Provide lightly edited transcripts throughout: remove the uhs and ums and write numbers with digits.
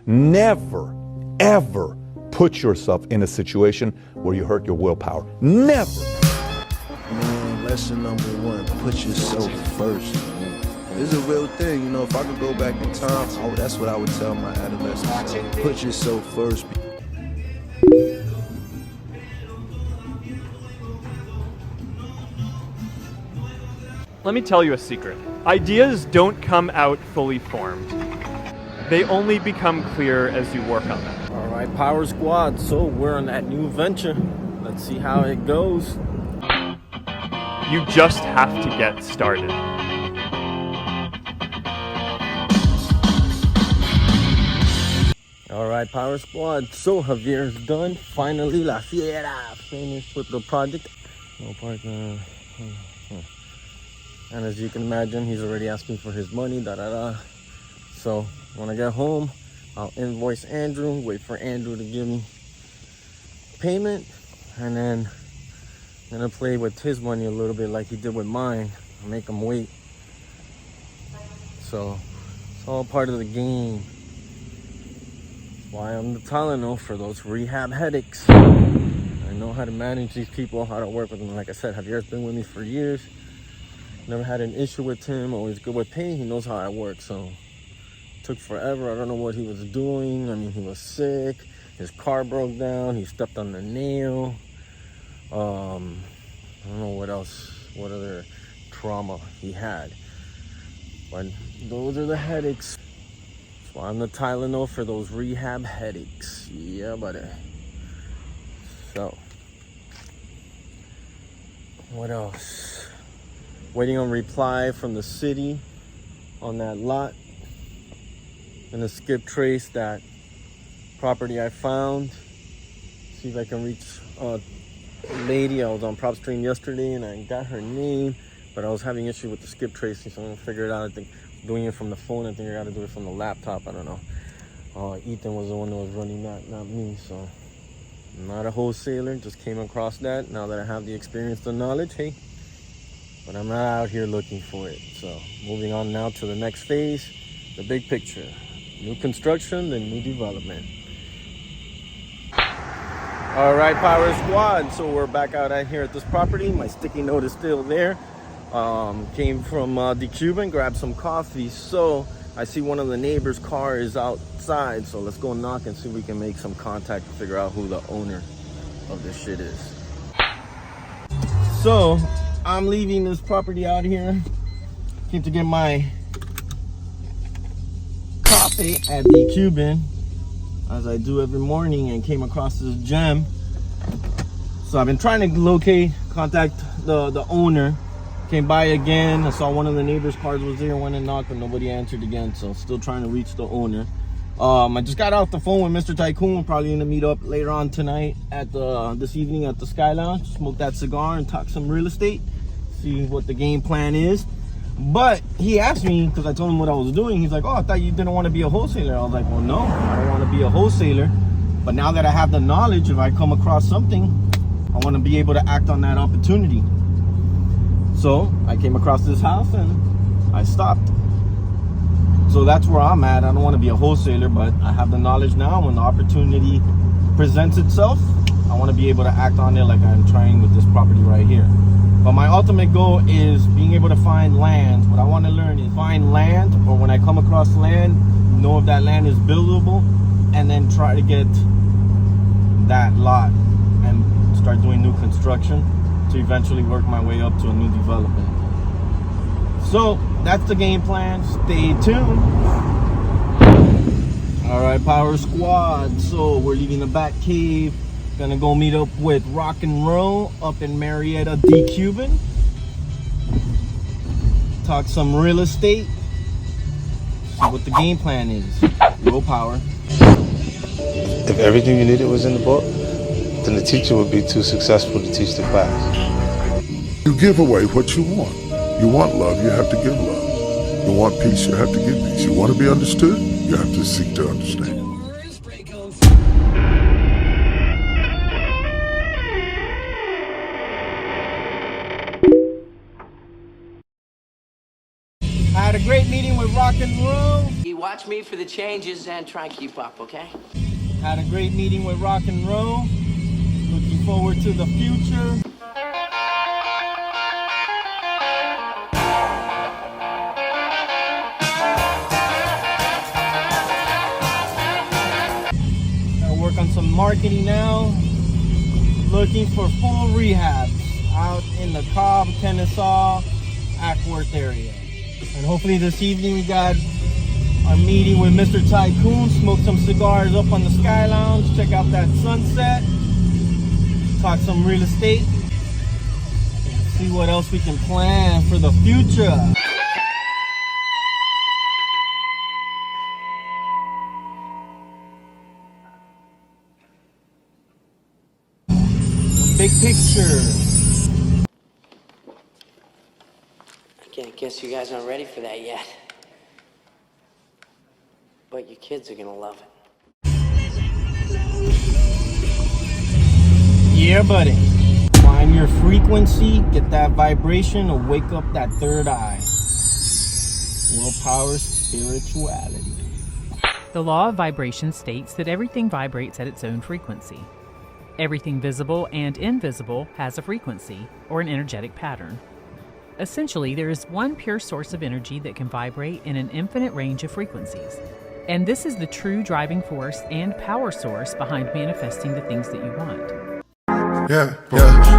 Never, ever put yourself in a situation where you hurt your willpower. Never. Man, lesson number one, put yourself first. This is a real thing, you know, if I could go back in time, that's what I would tell my adolescents. Put yourself first. Let me tell you a secret. Ideas don't come out fully formed. They only become clear as you work on them. All right, Power Squad, so we're on that new venture. Let's see how it goes. You just have to get started. All right, Power Squad, so Javier's done. Finally, La Fiera finished with the project. No part, and as you can imagine, he's already asking for his money, So when I get home, I'll invoice Andrew, wait for Andrew to give me payment, and then I'm gonna play with his money a little bit like he did with mine. I'll make him wait. So it's all part of the game. Why I'm the Tylenol for those rehab headaches. I know how to manage these people, how to work with them. Like I said, Javier's been with me for years. Never had an issue with him, always good with pay. He knows how I work, so it took forever. I don't know what he was doing. I mean, he was sick. His car broke down. He stepped on the nail. I don't know what else, what other trauma he had. But those are the headaches. That's why I'm the Tylenol for those rehab headaches. Yeah, buddy. So, what else? Waiting on reply from the city on that lot. Gonna skip trace that property I found. See if I can reach a lady. I was on prop stream yesterday and I got her name, but I was having issue with the skip tracing, so I'm gonna figure it out. I think doing it from the phone, I think I gotta do it from the laptop. I don't know. Ethan was the one that was running that, not me. So I'm not a wholesaler, just came across that. Now that I have the experience, the knowledge, hey. But I'm not out here looking for it. So moving on now to the next phase, the big picture. New construction, then new development. All right, Power Squad. So we're back out here at this property. My sticky note is still there. Came from the Cuban, grabbed some coffee. So I see one of the neighbor's car is outside. So let's go knock and see if we can make some contact to figure out who the owner of this shit is. So I'm leaving this property out here. Came to get my coffee at the Cuban, as I do every morning, and came across this gem. So I've been trying to contact the owner. Came by again. I saw one of the neighbors' cars was there, went and knocked, but nobody answered again. So still trying to reach the owner. I just got off the phone with Mr. Tycoon. We're probably gonna meet up later on tonight at this evening at the Sky Lounge. Smoke that cigar and talk some real estate. See what the game plan is. But he asked me, because I told him what I was doing. He's like, oh, I thought you didn't want to be a wholesaler. I was like, well, no, I don't want to be a wholesaler. But now that I have the knowledge, if I come across something, I want to be able to act on that opportunity. So I came across this house and I stopped. So that's where I'm at. I don't want to be a wholesaler, but I have the knowledge now. When the opportunity presents itself, I want to be able to act on it like I'm trying with this property right here. But my ultimate goal is being able to find land. What I want to learn is find land, or when I come across land, know if that land is buildable, and then try to get that lot and start doing new construction to eventually work my way up to a new development. So that's the game plan. Stay tuned. All right, Power Squad. So we're leaving the back cave. Gonna go meet up with RocK&RolL up in Marietta, D. Cuban. Talk some real estate. See what the game plan is. Go Power. If everything you needed was in the book, then the teacher would be too successful to teach the class. You give away what you want. You want love, you have to give love. You want peace, you have to give peace. You want to be understood, you have to seek to understand. I had a great meeting with RocK& RocK&RolL. You watch me for the changes and try and keep up, okay? Had a great meeting with RocK&RolL. Looking forward to the future. Gotta work on some marketing now. Looking for full rehabs out in the Cobb, Kennesaw, Ackworth area. And hopefully this evening we got our meeting with Mr. Tycoon, smoke some cigars up on the Sky Lounge, check out that sunset, talk some real estate, and see what else we can plan for the future. Big picture. I guess you guys aren't ready for that yet. But your kids are gonna love it. Yeah, buddy. Find your frequency, get that vibration, and wake up that third eye. Willpower, spirituality. The law of vibration states that everything vibrates at its own frequency. Everything visible and invisible has a frequency, or an energetic pattern. Essentially, there is one pure source of energy that can vibrate in an infinite range of frequencies. And this is the true driving force and power source behind manifesting the things that you want. Yeah,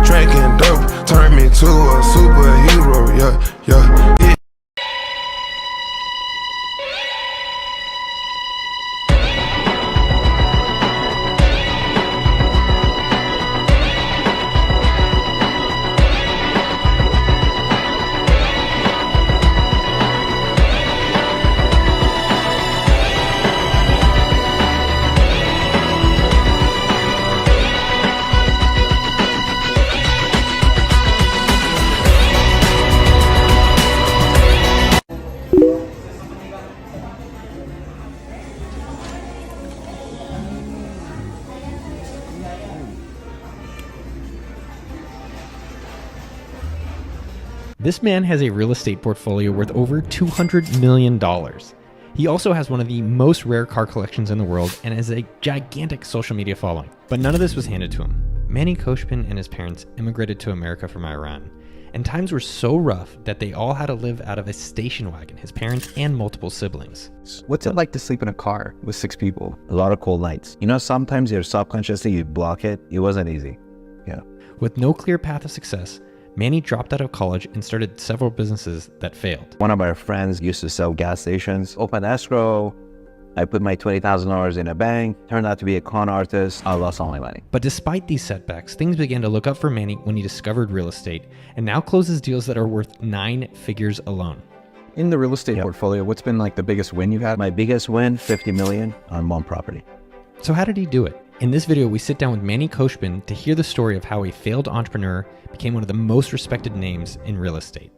drinking dope turned me to a superhero, yeah. This man has a real estate portfolio worth over $200 million. He also has one of the most rare car collections in the world and has a gigantic social media following. But none of this was handed to him. MannY KhoshbiN and his parents immigrated to America from Iran, and times were so rough that they all had to live out of a station wagon, his parents and multiple siblings. What's it like to sleep in a car with 6 people? A lot of cold nights. You know, sometimes you're subconsciously, you block it. It wasn't easy. Yeah. With no clear path of success, MannY dropped out of college and started several businesses that failed. One of our friends used to sell gas stations, open escrow. I put my $20,000 in a bank, turned out to be a con artist. I lost all my money. But despite these setbacks, things began to look up for MannY when he discovered real estate and now closes deals that are worth 9 figures alone. In the real estate portfolio, what's been like the biggest win you've had? My biggest win, $50 million on one property. So how did he do it? In this video, we sit down with MannY KhoshbiN to hear the story of how a failed entrepreneur became one of the most respected names in real estate.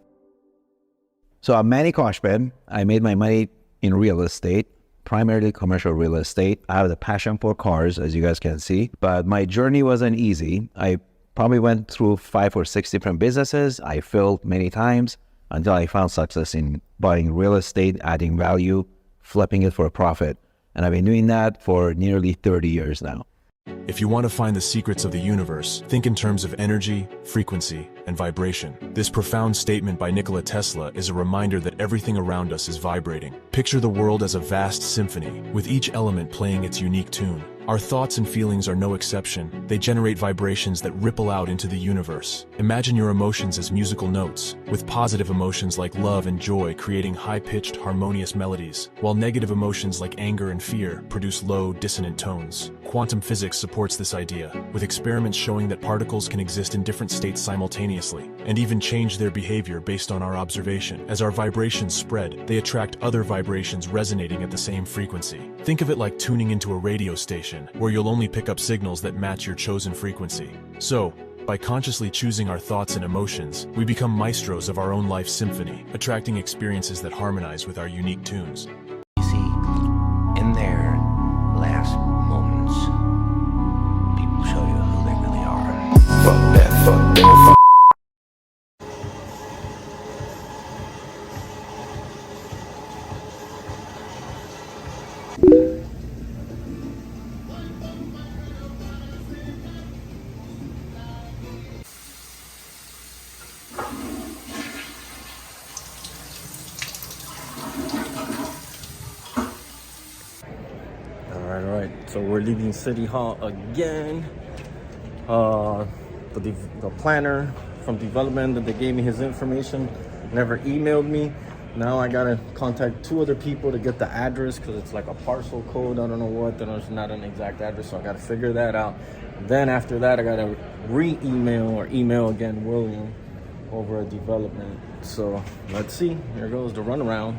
So I'm MannY KhoshbiN. I made my money in real estate, primarily commercial real estate. I have the passion for cars, as you guys can see, but my journey wasn't easy. I probably went through 5 or 6 different businesses. I failed many times until I found success in buying real estate, adding value, flipping it for a profit. And I've been doing that for nearly 30 years now. If you want to find the secrets of the universe, think in terms of energy, frequency, and vibration. This profound statement by Nikola Tesla is a reminder that everything around us is vibrating. Picture the world as a vast symphony, with each element playing its unique tune. Our thoughts and feelings are no exception. They generate vibrations that ripple out into the universe. Imagine your emotions as musical notes, with positive emotions like love and joy creating high-pitched, harmonious melodies, while negative emotions like anger and fear produce low, dissonant tones. Quantum physics supports this idea, with experiments showing that particles can exist in different states simultaneously, and even change their behavior based on our observation. As our vibrations spread, they attract other vibrations resonating at the same frequency. Think of it like tuning into a radio station, where you'll only pick up signals that match your chosen frequency. So, by consciously choosing our thoughts and emotions, we become maestros of our own life symphony, attracting experiences that harmonize with our unique tunes. In their last moments, people show you who they really are. Fuck that, fuck that, fuck. right. So we're leaving City Hall again. The planner from development that they gave me his information never emailed me. Now I gotta contact 2 other people to get the address because it's like a parcel code. I don't know what. There's not an exact address, so I gotta figure that out. Then after that, I gotta re-email or email again William over at development. So let's see. Here goes the runaround.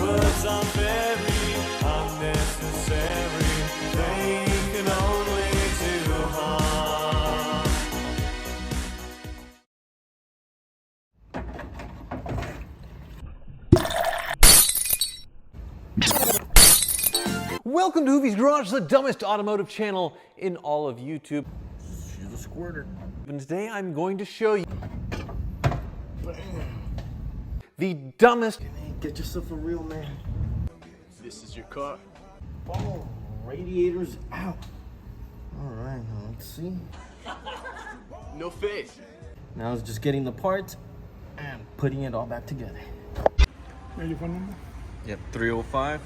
Words are very unnecessary. They can only do harm. Welcome to Hoovie's Garage, the dumbest automotive channel in all of YouTube. She's a squirter. And today I'm going to show you the dumbest. Get yourself a real man. This is your car. Oh, radiator's out. All right, let's see. No face. Now it's just getting the parts and putting it all back together. Where's your phone number? Yep, 305.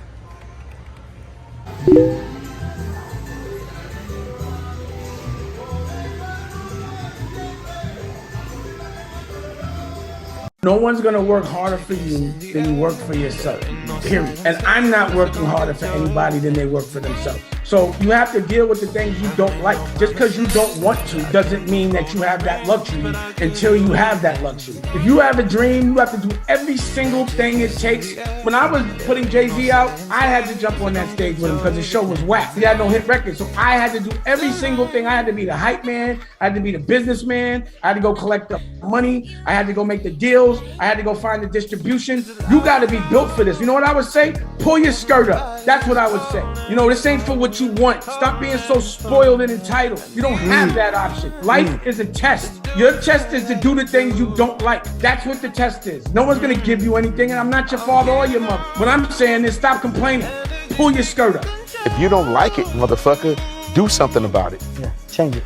No one's gonna work harder for you than you work for yourself, period. And I'm not working harder for anybody than they work for themselves. So you have to deal with the things you don't like. Just because you don't want to doesn't mean that you have that luxury until you have that luxury. If you have a dream, you have to do every single thing it takes. When I was putting Jay-Z out, I had to jump on that stage with him because the show was whack. He had no hit record. So I had to do every single thing. I had to be the hype man. I had to be the businessman. I had to go collect the money. I had to go make the deals. I had to go find the distribution. You got to be built for this. You know what I would say? Pull your skirt up. That's what I would say. You know, this ain't for what you want. Stop being so spoiled and entitled. You don't have that option. Life is a test. Your test is to do the things you don't like. That's what the test is. No one's going to give you anything, and I'm not your father or your mother. What I'm saying is stop complaining. Pull your skirt up. If you don't like it, motherfucker, do something about it. Yeah, change it.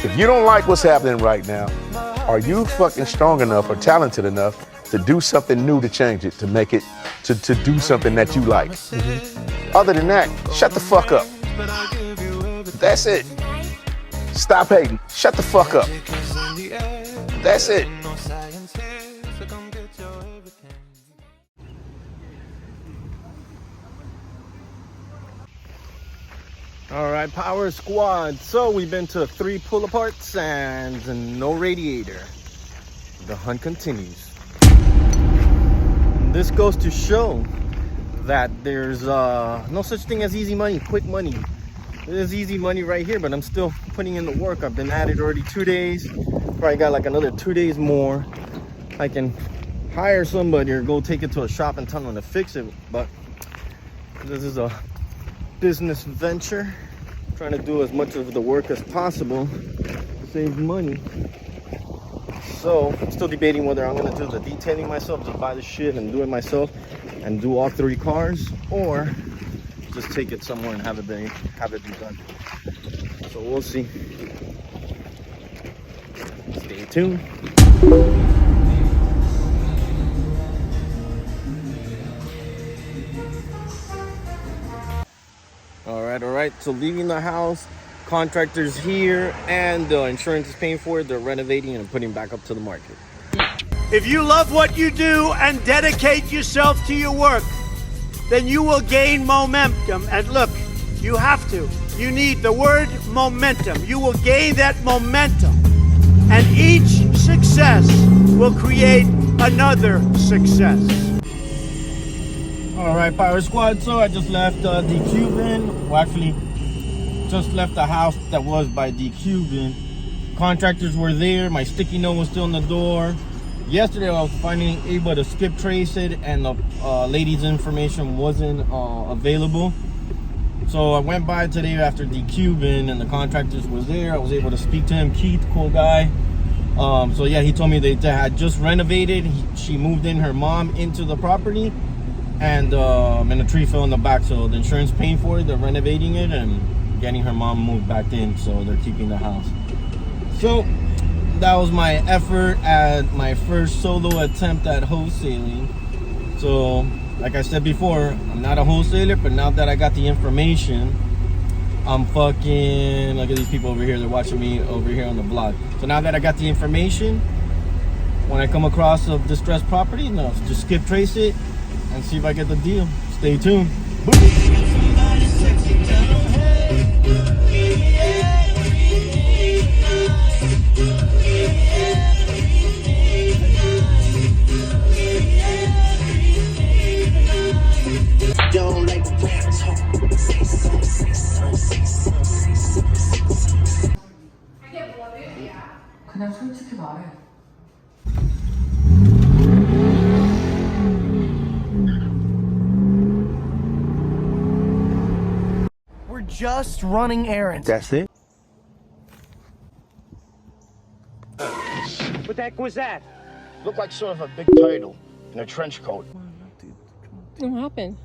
If you don't like what's happening right now, are you fucking strong enough or talented enough to do something new to change it, to make it, to do something that you like? Other than that, shut the fuck up. That's it. Stop hating. Shut the fuck up. That's it. All right, Power Squad. So we've been to 3 pull-aparts and no radiator. The hunt continues. This goes to show that there's no such thing as easy money, quick money. There's easy money right here, but I'm still putting in the work. I've been at it already 2 days. Probably got like another 2 days more. I can hire somebody or go take it to a shop and tell them to fix it. But this is a business venture. Trying to do as much of the work as possible to save money. So I'm still debating whether I'm gonna do the detailing myself, just buy the shit and do it myself and do all 3 cars, or just take it somewhere and have it be done. So we'll see. Stay tuned. All right, so leaving the house, contractors here, and the insurance is paying for it. They're renovating and putting back up to the market. If you love what you do and dedicate yourself to your work, then you will gain momentum. And look, you have to. You need the word momentum. You will gain that momentum. And each success will create another success. All right, Power Squad. So I just left the Cuban. Well, actually, just left the house that was by the Cuban. Contractors were there. My sticky note was still on the door. Yesterday, I was finally able to skip trace it, and the lady's information wasn't available. So I went by today after the Cuban, and the contractors were there. I was able to speak to him. Keith, cool guy. So yeah, he told me they had just renovated. She moved in her mom into the property, and a tree fell in the back. So the insurance paying for it. They're renovating it and getting her mom moved back in. So they're keeping the house. So that was my effort at my first solo attempt at wholesaling. So, like I said before, I'm not a wholesaler, but now that I got the information, I'm fucking, look at these people over here, they're watching me over here on the vlog. So now that I got the information, when I come across a distressed property, no, just skip trace it and see if I get the deal. Stay tuned. 그냥 솔직히 말해. We're just running errands. That's it? What the heck was that? Looked like sort of a big turtle in a trench coat. What happened?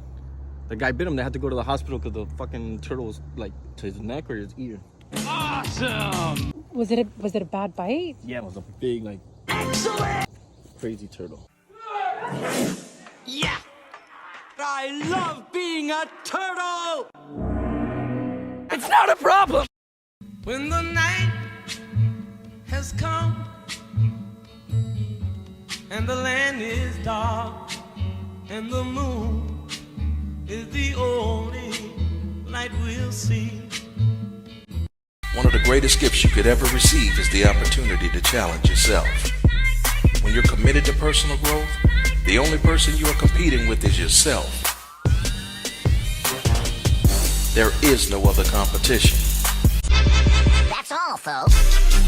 The guy bit him. They had to go to the hospital because the fucking turtle was like to his neck or his ear. Awesome! Was it a bad bite? Yeah, it was a big, like, crazy turtle. Yeah! I love being a turtle! It's not a problem! When the night has come and the land is dark and the moon is the only light we'll see. One of the greatest gifts you could ever receive is the opportunity to challenge yourself. When you're committed to personal growth, the only person you are competing with is yourself. There is no other competition. That's all, folks.